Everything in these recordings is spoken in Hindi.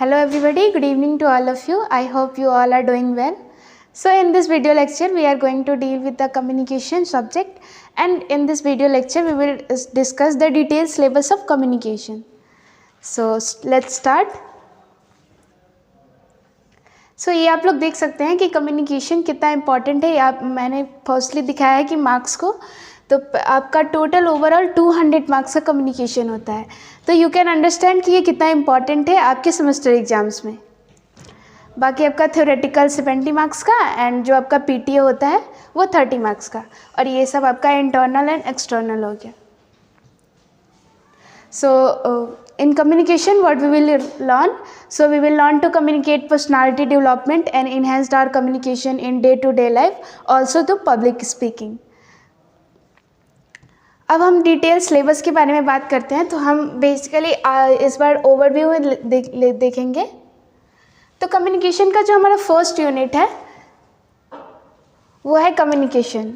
Hello everybody, good evening to all of you. I hope you all are doing well. So in this video lecture we are going to deal with the communication subject, and in this video lecture we will discuss the detailed syllabus of communication. So let's start. So ये आप लोग देख सकते हैं कि कम्युनिकेशन कितना इम्पॉर्टेंट है। आप मैंने फर्स्टली दिखाया है कि मार्क्स को, तो आपका टोटल ओवरऑल 200 मार्क्स का कम्युनिकेशन होता है। तो यू कैन अंडरस्टैंड कि ये कितना इम्पॉर्टेंट है आपके सेमेस्टर एग्जाम्स में। बाकी आपका थ्योरेटिकल 70 मार्क्स का एंड जो आपका पीटीए होता है वो 30 मार्क्स का, और ये सब आपका इंटरनल एंड एक्सटर्नल हो गया। So in communication what we will learn? So we will learn to communicate personality development and enhanced our communication in day-to-day life, also to public speaking. अब हम डिटेल सिलेबस के बारे में बात करते हैं। तो हम बेसिकली इस बार ओवरव्यू में देखेंगे। तो कम्युनिकेशन का जो हमारा फर्स्ट यूनिट है वो है कम्युनिकेशन।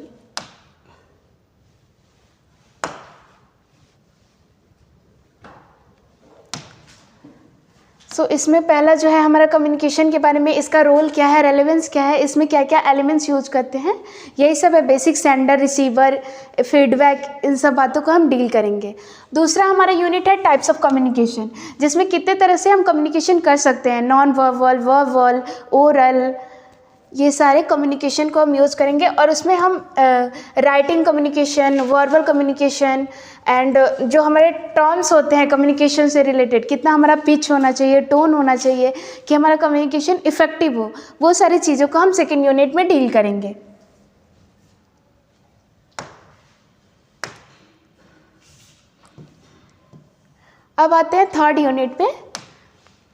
सो इसमें पहला जो है हमारा कम्युनिकेशन के बारे में, इसका रोल क्या है, रेलेवेंस क्या है, इसमें क्या क्या एलिमेंट्स यूज करते हैं, यही सब है। बेसिक सेंडर, रिसीवर, फीडबैक, इन सब बातों को हम डील करेंगे। दूसरा हमारा यूनिट है टाइप्स ऑफ कम्युनिकेशन, जिसमें कितने तरह से हम कम्युनिकेशन कर सकते हैं, नॉन वर्बल, वर्बल, ओरल, ये सारे कम्युनिकेशन को हम यूज़ करेंगे। और उसमें हम writing communication, verbal communication and जो हमारे टर्म्स होते हैं कम्युनिकेशन से रिलेटेड, कितना हमारा पिच होना चाहिए, टोन होना चाहिए कि हमारा कम्युनिकेशन इफेक्टिव हो, वो सारी चीज़ों को हम सेकेंड यूनिट में डील करेंगे। अब आते हैं थर्ड यूनिट पे।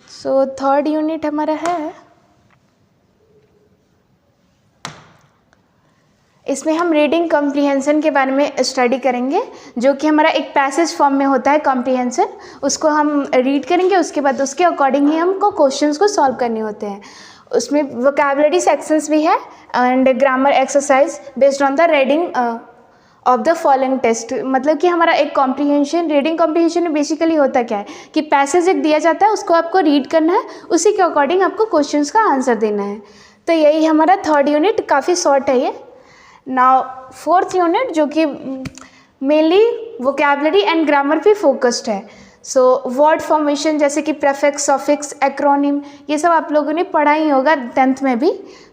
सो थर्ड यूनिट हमारा है, इसमें हम रीडिंग कॉम्प्रिहेंशन के बारे में स्टडी करेंगे, जो कि हमारा एक पैसेज फॉर्म में होता है कॉम्प्रिहेंशन। उसको हम रीड करेंगे, उसके बाद उसके अकॉर्डिंग ही हमको क्वेश्चंस को सॉल्व करने होते हैं। उसमें वोकैबुलरी सेक्शंस भी है and grammar exercise based on the reading of the following test. मतलब कि हमारा एक कॉम्प्रिहेंशन, रीडिंग कॉम्प्रिहेंशन में बेसिकली होता क्या है कि पैसेज एक दिया जाता है, उसको आपको रीड करना है, उसी के अकॉर्डिंग आपको क्वेश्चंस का आंसर देना है। तो यही हमारा थर्ड यूनिट, काफ़ी शॉर्ट है ये। नाउ फोर्थ यूनिट जो कि मेनली वोकैबुलरी एंड ग्रामर पे फोकस्ड है। सो वर्ड फॉर्मेशन जैसे कि प्रेफिक्स, सफिक्स, एक्रोनिम, ये सब आप लोगों ने पढ़ा ही होगा 10th में भी।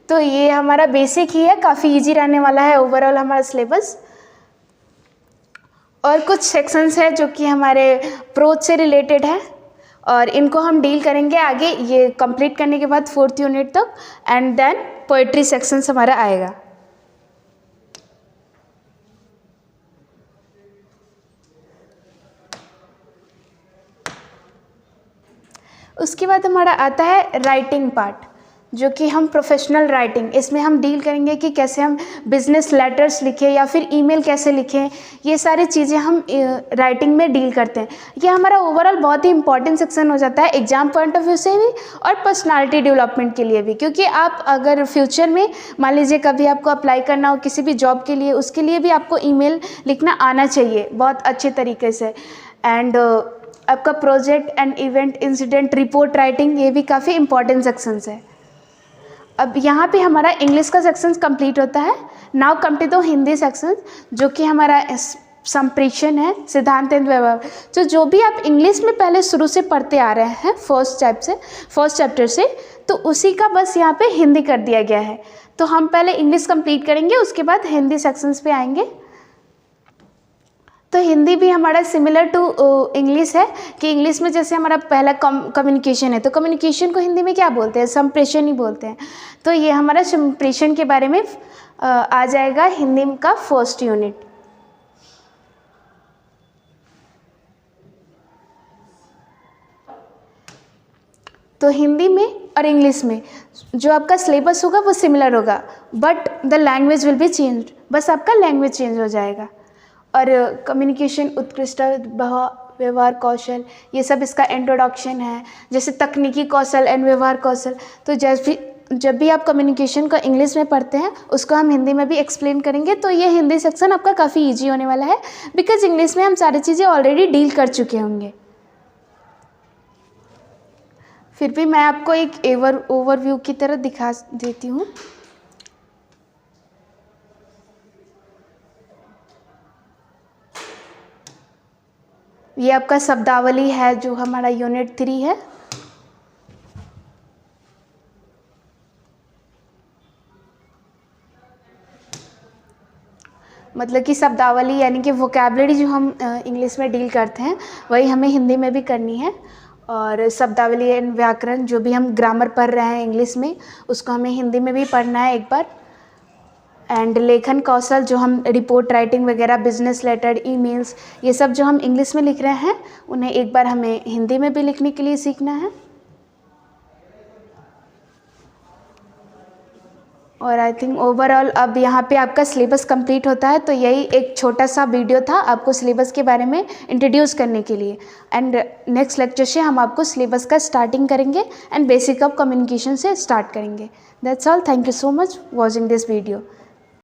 तो ये हमारा बेसिक ही है, काफ़ी इजी रहने वाला है ओवरऑल हमारा सिलेबस। और कुछ सेक्शंस है जो कि हमारे प्रोज से रिलेटेड है, और इनको हम डील करेंगे आगे ये कंप्लीट करने के बाद फोर्थ यूनिट तक। एंड देन पोएट्री सेक्शंस हमारा आएगा। उसके बाद हमारा आता है राइटिंग पार्ट, जो कि हम प्रोफेशनल राइटिंग, इसमें हम डील करेंगे कि कैसे हम बिजनेस लेटर्स लिखें या फिर ईमेल कैसे लिखें। ये सारी चीज़ें हम राइटिंग में डील करते हैं। ये हमारा ओवरऑल बहुत ही इंपॉर्टेंट सेक्शन हो जाता है एग्जाम पॉइंट ऑफ व्यू से भी और पर्सनालिटी डेवलपमेंट के लिए भी, क्योंकि आप अगर फ्यूचर में मान लीजिए कभी आपको अप्लाई करना हो किसी भी जॉब के लिए, उसके लिए भी आपको ईमेल लिखना आना चाहिए बहुत अच्छे तरीके से। एंड आपका project and event incident report writing, ये भी काफ़ी इंपॉर्टेंट सेक्शंस है। अब यहाँ पे हमारा इंग्लिश का सेक्शन कंप्लीट होता है। Now come to the Hindi section, जो कि हमारा संप्रेषण है, सिद्धांत एंड व्यवहार। तो जो भी आप इंग्लिश में पहले शुरू से पढ़ते आ रहे हैं फर्स्ट चैप्टर से, तो उसी का बस यहाँ पे हिंदी कर दिया गया है। तो हम पहले इंग्लिश कंप्लीट करेंगे, उसके बाद हिंदी सेक्शंस पे आएंगे। तो हिंदी भी हमारा सिमिलर टू इंग्लिश है कि इंग्लिश में जैसे हमारा पहला कम्युनिकेशन है, तो कम्युनिकेशन को हिंदी में क्या बोलते हैं, संप्रेषण ही बोलते हैं। तो ये हमारा संप्रेषण के बारे में आ जाएगा हिंदी का फर्स्ट यूनिट। तो हिंदी में और इंग्लिश में जो आपका सिलेबस होगा वो सिमिलर होगा, but the language will be changed, बस आपका लैंग्वेज चेंज हो जाएगा। और कम्युनिकेशन, उत्कृष्ट व्यवहार कौशल, ये सब इसका इंट्रोडक्शन है। जैसे तकनीकी कौशल एंड व्यवहार कौशल, तो जब भी आप कम्युनिकेशन का इंग्लिश में पढ़ते हैं उसको हम हिंदी में भी एक्सप्लेन करेंगे। तो ये हिंदी सेक्शन आपका काफ़ी इजी होने वाला है, बिकॉज इंग्लिश में हम सारी चीज़ें ऑलरेडी डील कर चुके होंगे। फिर भी मैं आपको एक ओवरव्यू की तरह दिखा देती हूँ। ये आपका शब्दावली है जो हमारा यूनिट 3 है। मतलब कि शब्दावली यानी कि वोकैबलरी जो हम इंग्लिश में डील करते हैं वही हमें हिंदी में भी करनी है। और शब्दावली एंड व्याकरण जो भी हम ग्रामर पढ़ रहे हैं इंग्लिश में, उसको हमें हिंदी में भी पढ़ना है एक बार। एंड लेखन कौशल जो हम रिपोर्ट राइटिंग वगैरह, बिजनेस लेटर, ईमेल्स, ये सब जो हम इंग्लिश में लिख रहे हैं उन्हें एक बार हमें हिंदी में भी लिखने के लिए सीखना है। और आई थिंक ओवरऑल अब यहाँ पे आपका सिलेबस कंप्लीट होता है। तो यही एक छोटा सा वीडियो था आपको सिलेबस के बारे में इंट्रोड्यूस करने के लिए। एंड नेक्स्ट लेक्चर से हम आपको सिलेबस का स्टार्टिंग करेंगे एंड बेसिक ऑफ कम्युनिकेशन से स्टार्ट करेंगे। That's all. Thank you so much watching this video.